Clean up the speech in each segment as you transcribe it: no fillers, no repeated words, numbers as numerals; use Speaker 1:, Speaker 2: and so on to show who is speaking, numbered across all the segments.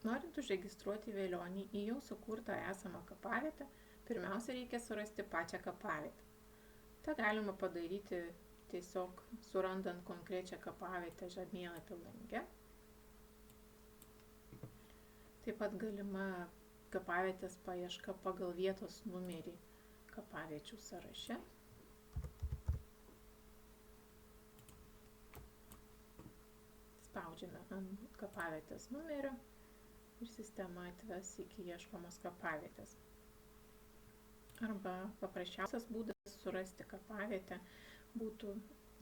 Speaker 1: Norint užregistruoti velionį į jau sukurtą esamą kapavietę, pirmiausia reikia surasti pačią kapavietę. Ta galima padaryti tiesiog surandant konkrečią kapavietę žemėlapio lange. Taip pat galima kapavietės paieška pagal vietos numerį kapaviečių sąraše. Spaudžiame ant kapavietės numerio ir sistema atves iki ieškomos kapavietės. Arba paprasčiausias būdas surasti kapavietę būtų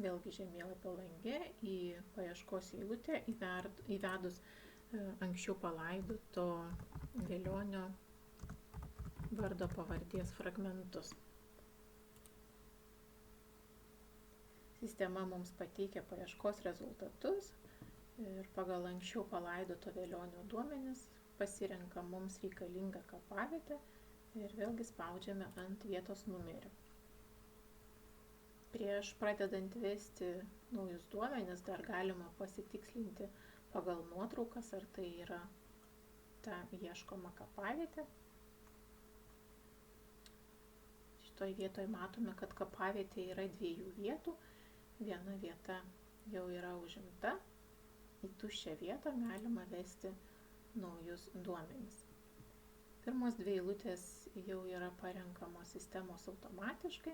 Speaker 1: vėlgi žemėlapio lange į paieškos eilutę įvedus anksčiau palaidoto velionio vardo pavardės fragmentus. Sistema mums pateikia paieškos rezultatus ir pagal anksčiau palaidoto velionio duomenis pasirenka mums reikalingą kapavietę ir vėlgi spaudžiame ant vietos numerio. Prieš pradedant vesti naujus duomenis dar galima pasitikslinti pagal nuotraukas, ar tai yra ta ieškoma kapavietė. Šitoj vietoje matome, kad kapavietė yra 2 vietų. Viena vieta jau yra užimta. Į tuščią vietą galima vesti naujus duomenis. Pirmos 2 eilutės jau yra parenkamos sistemos automatiškai,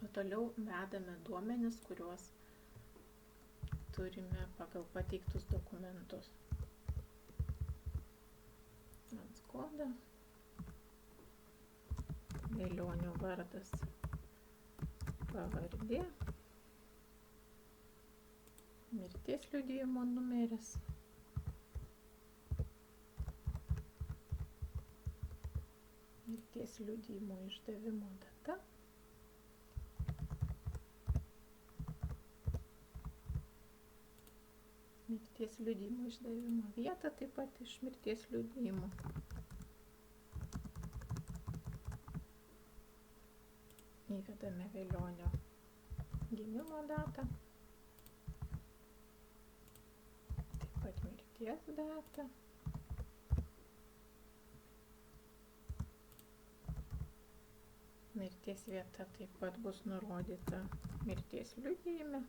Speaker 1: o toliau vedame duomenis, kuriuos turime pagal pateiktus dokumentus. Kodą, velionio vardas, pavardė, mirties liudijimo numeris, mirties liudijimo išdavimo data, mirties liudijimo išdavimo vieta, taip pat iš mirties liudijimo. Įvedame velionio gimimo datą, taip pat mirties datą. Mirties vieta taip pat bus nurodyta mirties liudijime.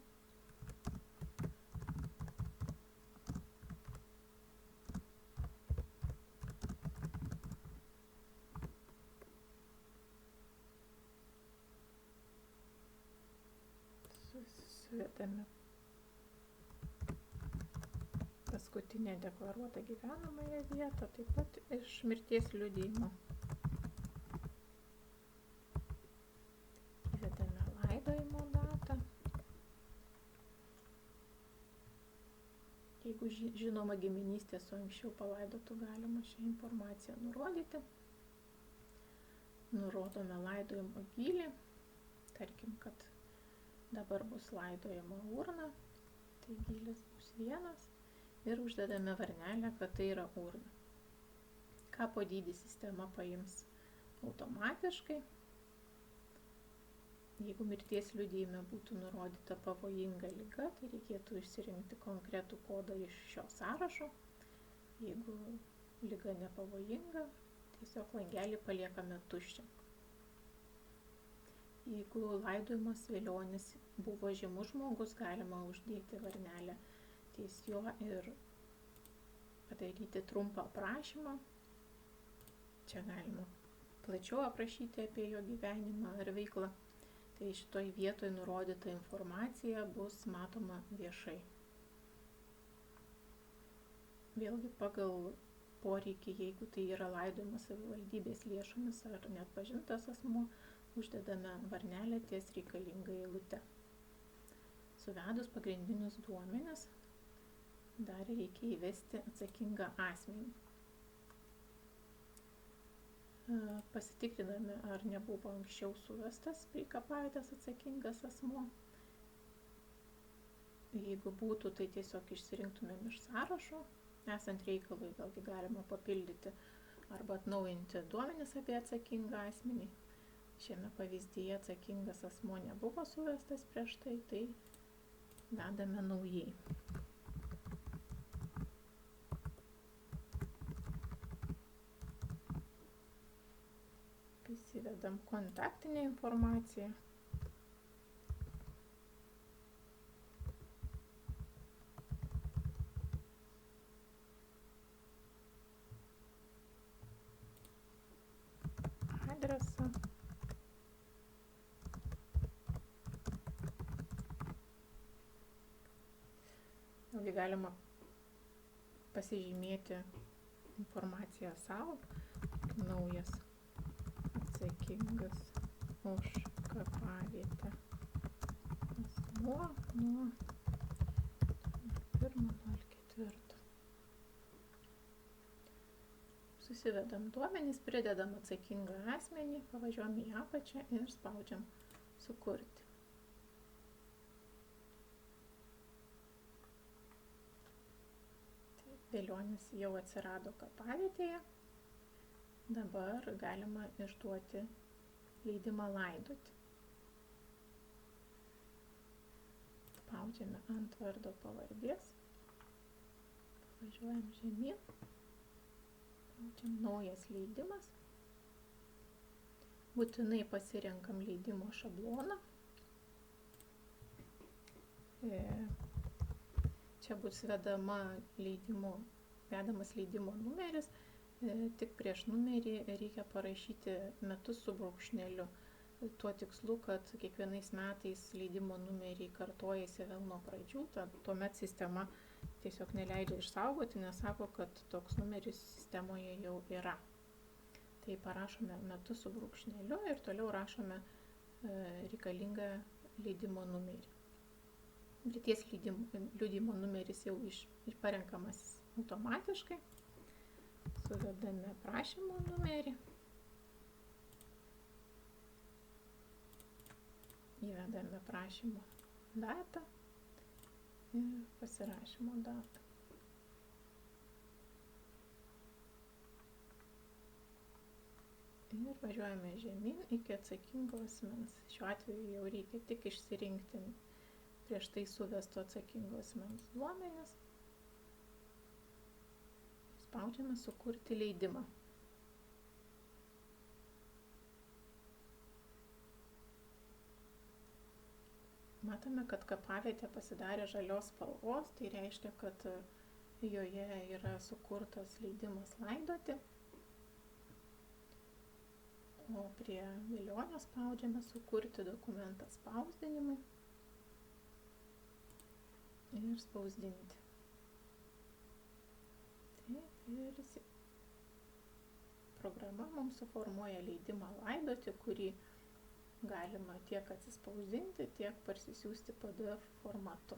Speaker 1: Suvedame paskutinę deklaruotą gyvenamąją vietą, taip pat iš mirties liudijimo. Įvedame laidojimo datą. Jeigu žinoma giminystė su anksčiau palaidotu, galima šią informaciją nurodyti. Nurodome laidojimo gylį, tarkim, kad dabar bus laidojama urna, tai gylis bus 1 ir uždedame varnelę, kad tai yra urna. Kapo dydį sistema paims automatiškai. Jeigu mirties liudijime būtų nurodyta pavojinga liga, tai reikėtų išsirinkti konkretų kodą iš šio sąrašo. Jeigu liga nepavojinga, tiesiog langelį paliekame tuščią. Jeigu laidojamas velionis buvo žymus žmogus, galima uždėti varnelę ties juo ir padaryti trumpą aprašymą. Čia galima plačiau aprašyti apie jo gyvenimą ar veiklą. Tai šitoj vietoj nurodyta informacija bus matoma viešai. Vėlgi pagal poreikį, jeigu tai yra laidojamas savivaldybės lėšomis ar neatpažintas asmuo, uždedame varnelę ties reikalingą eilutę. Suvedus pagrindinius duomenis, dar reikia įvesti atsakingą asmenį. Pasitikriname, ar nebuvo anksčiau suvestas prie kapavietės atsakingas asmuo. Jeigu būtų, tai tiesiog išsirinktumėm iš sąrašo. Esant reikalui, vėlgi galima papildyti arba atnaujinti duomenis apie atsakingą asmenį. Šiame pavyzdyje atsakingas asmuo nebuvo suvestas prieš tai, tai vedame naujai. įvedam kontaktinę informaciją. Adresą. Vėlgi galima pasižymėti informaciją savo, naujas atsakingas už kapavietę asmuo nuo 1.04. Susivedam duomenis, pridedam atsakingą asmenį, pavažiuojam į apačią ir spaudžiam sukurti. Velionis jau atsirado kapavietėje. Dabar galima išduoti leidimą laidoti. Spaudžiame ant vardo pavardės. Važiuojam žemyn. Spaudžiam naujas leidimas. Būtinai pasirenkam leidimo šabloną. Čia bus vedamas leidimo numeris, tik prieš numerį reikia parašyti metus su braukšneliu. Tuo tikslu, kad kiekvienais metais leidimo numeriai kartojasi vėl nuo pradžių, tuomet sistema tiesiog neleidžia išsaugoti, nes sako, kad toks numeris sistemoje jau yra. Tai parašome metus su braukšneliu ir toliau rašome reikalingą leidimo numerį. Lyties liudijimo numeris jau parenkamas automatiškai. Suvedame prašymo numerį. Įvedame prašymo datą ir pasirašymo datą. Ir važiuojame žemyn iki atsakingo asmens. Šiuo atveju jau reikia tik išsirinkti prieš tai suvesto atsakingo asmens duomenis. Spaudžiame sukurti leidimą. Matome, kad kapavietė pasidarė žalios spalvos, tai reiškia, kad joje yra sukurtas leidimas laidoti. O prie velionio spaudžiame sukurti dokumentą spausdinimui ir spausdinti. Taip, ir programa mums suformuoja leidimą laidoti, kurį galima tiek atsispausdinti, tiek parsisiųsti PDF formatu.